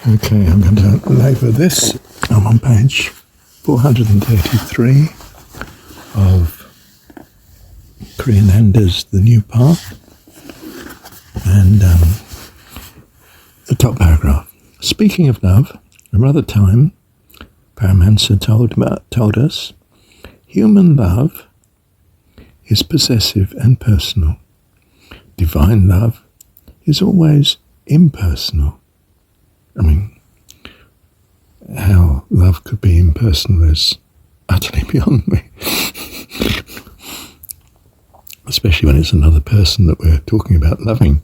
Okay, I'm going to labour this. I'm on page 433 of Kriyananda's The New Path, and the top paragraph. Speaking of love, another time, Paramahansa told us, human love is possessive and personal. Divine love is always impersonal. I mean, how love could be impersonal is utterly beyond me. Especially when it's another person that we're talking about loving.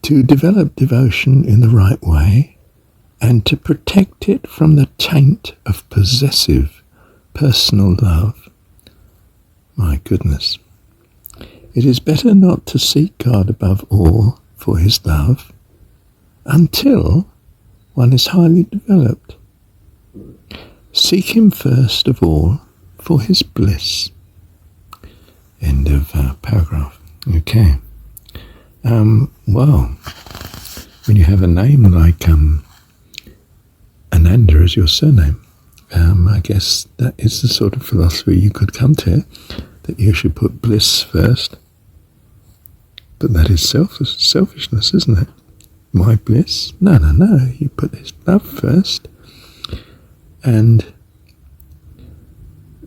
To develop devotion in the right way and to protect it from the taint of possessive personal love. My goodness. It is better not to seek God above all for his love until one is highly developed. Seek him first of all for his bliss. End of paragraph. Okay. Well, when you have a name like Ananda as your surname, I guess that is the sort of philosophy you could come to, that you should put bliss first. But that is selfishness, isn't it? My bliss? No. You put his love first. And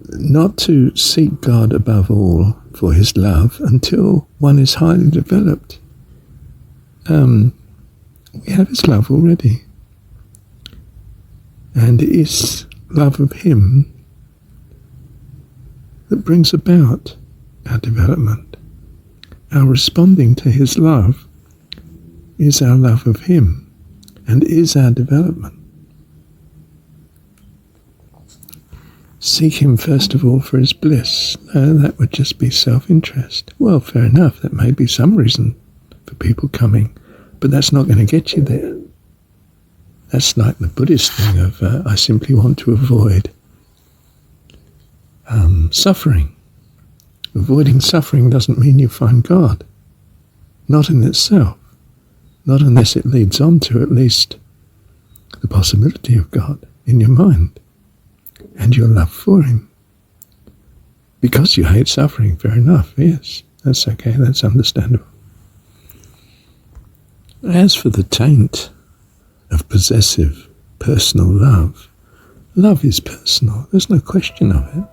not to seek God above all for his love until one is highly developed. We have his love already. And it is love of him that brings about our development. Our responding to his love is our love of him and is our development. Seek him first of all for his bliss. No, that would just be self-interest. Well, fair enough, that may be some reason for people coming, but that's not going to get you there. That's like the Buddhist thing of, I simply want to avoid suffering. Avoiding suffering doesn't mean you find God. Not in itself. Not unless it leads on to at least the possibility of God in your mind and your love for him. Because you hate suffering, fair enough, yes, that's okay, that's understandable. As for the taint of possessive, personal love, love is personal, there's no question of it.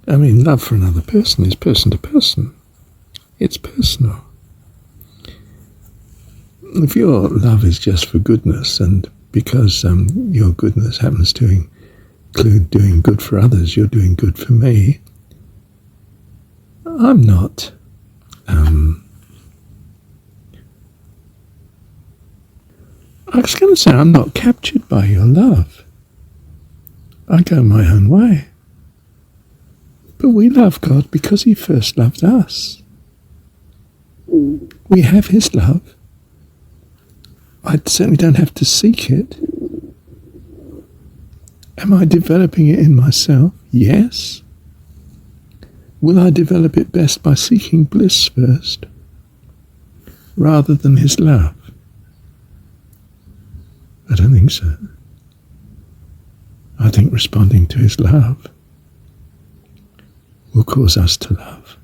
I mean, love for another person is person to person. It's personal. If your love is just for goodness, and because your goodness happens to include doing good for others, you're doing good for me, I'm not I was going to say I'm not captured by your love. I go my own way. But we love God because he first loved us. We have his love. I certainly don't have to seek it. Am I developing it in myself? Yes. Will I develop it best by seeking bliss first, rather than his love? I don't think so. I think responding to his love will cause us to love.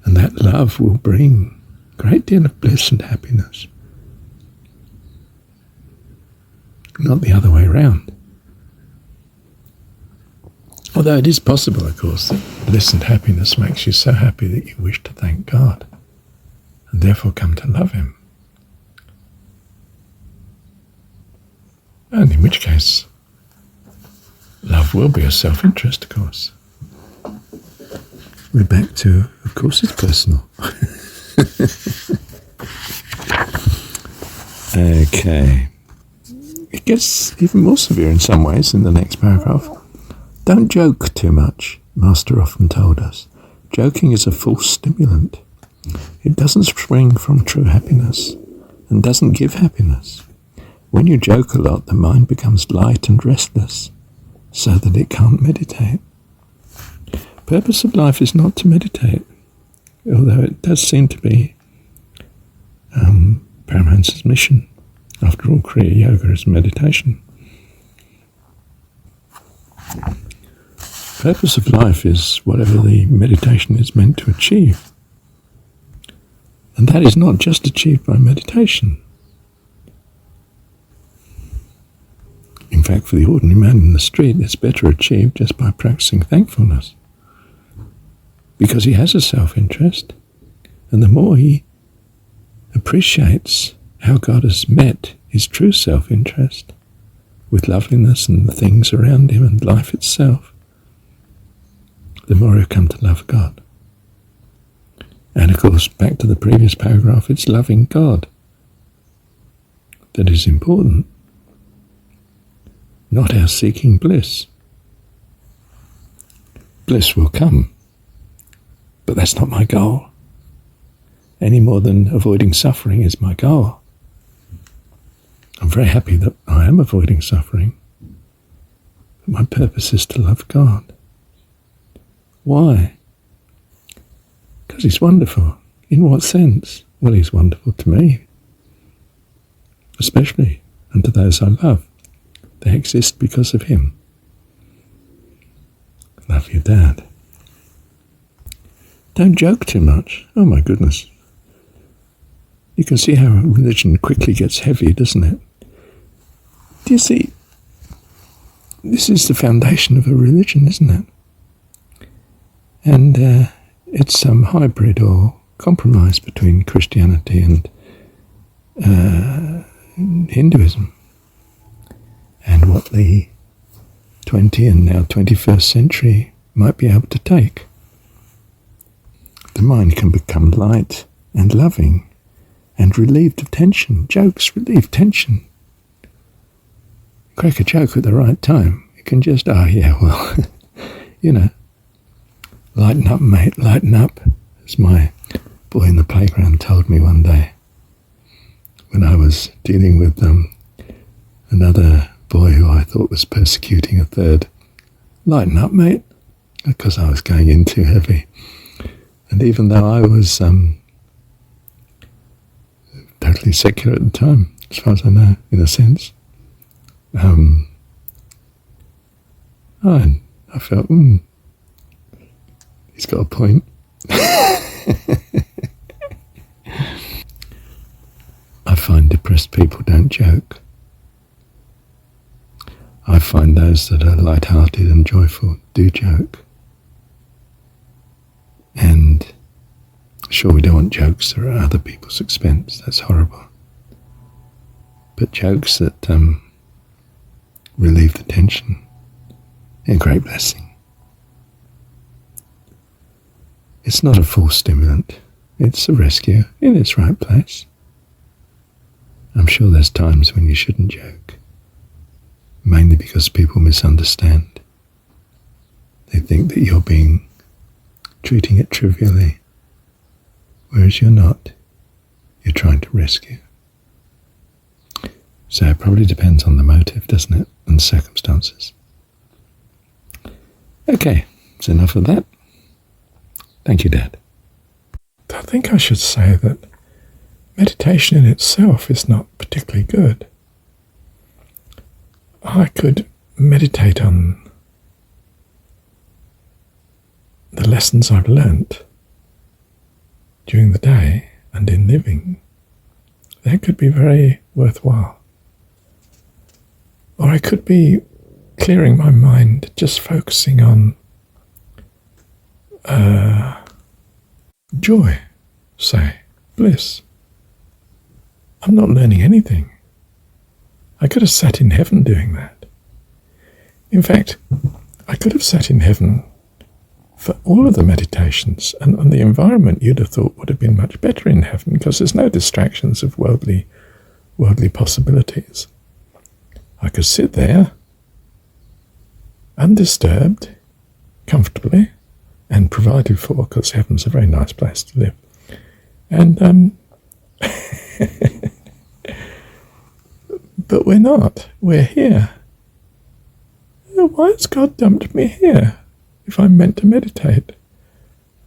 And that love will bring a great deal of bliss and happiness. Not the other way around. Although it is possible, of course, that bliss and happiness makes you so happy that you wish to thank God and therefore come to love him. And in which case, love will be a self-interest, of course. We're back to, of course, it's personal. Okay. It gets even more severe in some ways in the next paragraph. Don't joke too much, Master often told us. Joking is a false stimulant. It doesn't spring from true happiness and doesn't give happiness. When you joke a lot, the mind becomes light and restless, so that it can't meditate. Purpose of life is not to meditate, although it does seem to be Paramahansa's mission. After all, Kriya Yoga is meditation. Purpose of life is whatever the meditation is meant to achieve. And that is not just achieved by meditation. In fact, for the ordinary man in the street, it's better achieved just by practicing thankfulness. Because he has a self-interest, and the more he appreciates how God has met his true self-interest with loveliness and the things around him and life itself, the more he'll come to love God. And of course, back to the previous paragraph, it's loving God that is important, not our seeking bliss. Bliss will come, but that's not my goal, any more than avoiding suffering is my goal. I'm very happy that I am avoiding suffering, but my purpose is to love God. Why? Because he's wonderful. In what sense? Well, he's wonderful to me, especially, and to those I love. They exist because of him. Love you, Dad. Don't joke too much. Oh my goodness. You can see how religion quickly gets heavy, doesn't it? Do you see? This is the foundation of a religion, isn't it? And it's some hybrid or compromise between Christianity and Hinduism. And what the 20th and now 21st century might be able to take. The mind can become light and loving and relieved of tension. Jokes relieve tension. Crack a joke at the right time. You can just, lighten up, mate, lighten up, as my boy in the playground told me one day when I was dealing with another boy who I thought was persecuting a third. Lighten up, mate, because I was going in too heavy. And even though I was totally secular at the time, as far as I know, in a sense, I felt, he's got a point. I find depressed people don't joke. I find those that are light-hearted and joyful do joke. And sure, we don't want jokes that are at other people's expense. That's horrible. But jokes that relieve the tension are a great blessing. It's not a false stimulant. It's a rescue in its right place. I'm sure there's times when you shouldn't joke, mainly because people misunderstand. They think that you're treating it trivially, whereas you're not. You're trying to rescue. So it probably depends on the motive, doesn't it, and circumstances. Okay, that's enough of that. Thank you, Dad. I think I should say that meditation in itself is not particularly good. I could meditate on the lessons I've learnt during the day and in living. That could be very worthwhile. Or I could be clearing my mind, just focusing on joy, say, bliss. I'm not learning anything. I could have sat in heaven doing that. In fact, I could have sat in heaven for all of the meditations, and the environment you'd have thought would have been much better in heaven because there's no distractions of worldly possibilities. I could sit there, undisturbed, comfortably, and provided for, because heaven's a very nice place to live. And but we're not. We're here. Why has God dumped me here if I'm meant to meditate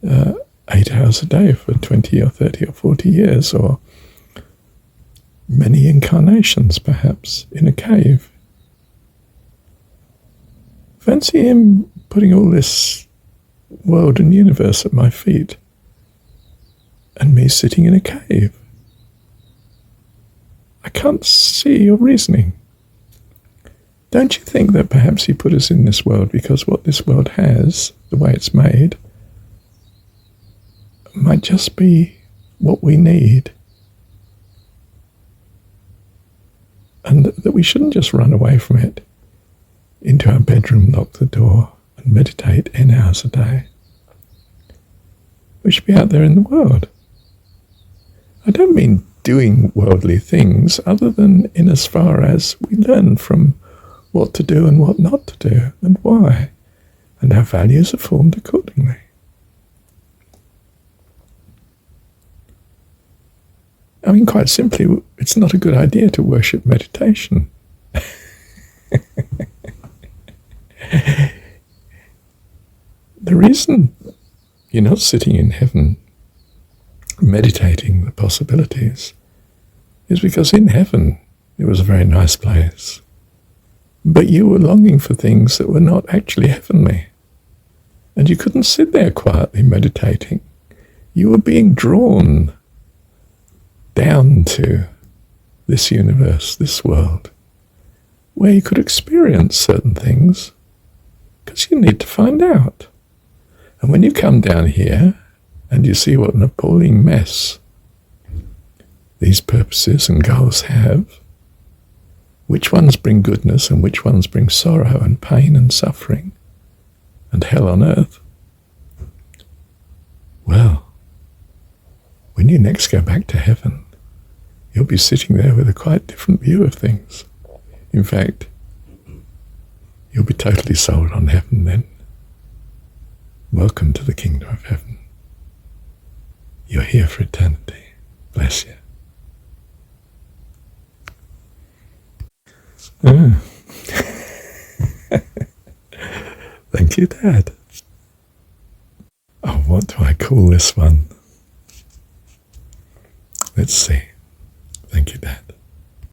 8 hours a day for 20 or 30 or 40 years, or incarnations, perhaps, in a cave. Fancy him putting all this world and universe at my feet, and me sitting in a cave. I can't see your reasoning. Don't you think that perhaps he put us in this world because what this world has, the way it's made, might just be what we need? And that we shouldn't just run away from it into our bedroom, lock the door, and meditate N hours a day. We should be out there in the world. I don't mean doing worldly things, other than in as far as we learn from what to do and what not to do, and why, and our values are formed accordingly. I mean, quite simply, it's not a good idea to worship meditation. The reason you're not sitting in heaven meditating the possibilities is because in heaven it was a very nice place, but you were longing for things that were not actually heavenly, and you couldn't sit there quietly meditating. You were being drawn down to this universe, this world, where you could experience certain things because you need to find out. And when you come down here and you see what an appalling mess these purposes and goals have, which ones bring goodness and which ones bring sorrow and pain and suffering and hell on earth, well, when you next go back to heaven, you'll be sitting there with a quite different view of things. In fact, you'll be totally sold on heaven then. Welcome to the kingdom of heaven. You're here for eternity. Bless you. Thank you, Dad. Oh, what do I call this one? Let's see. Thank you, Dad.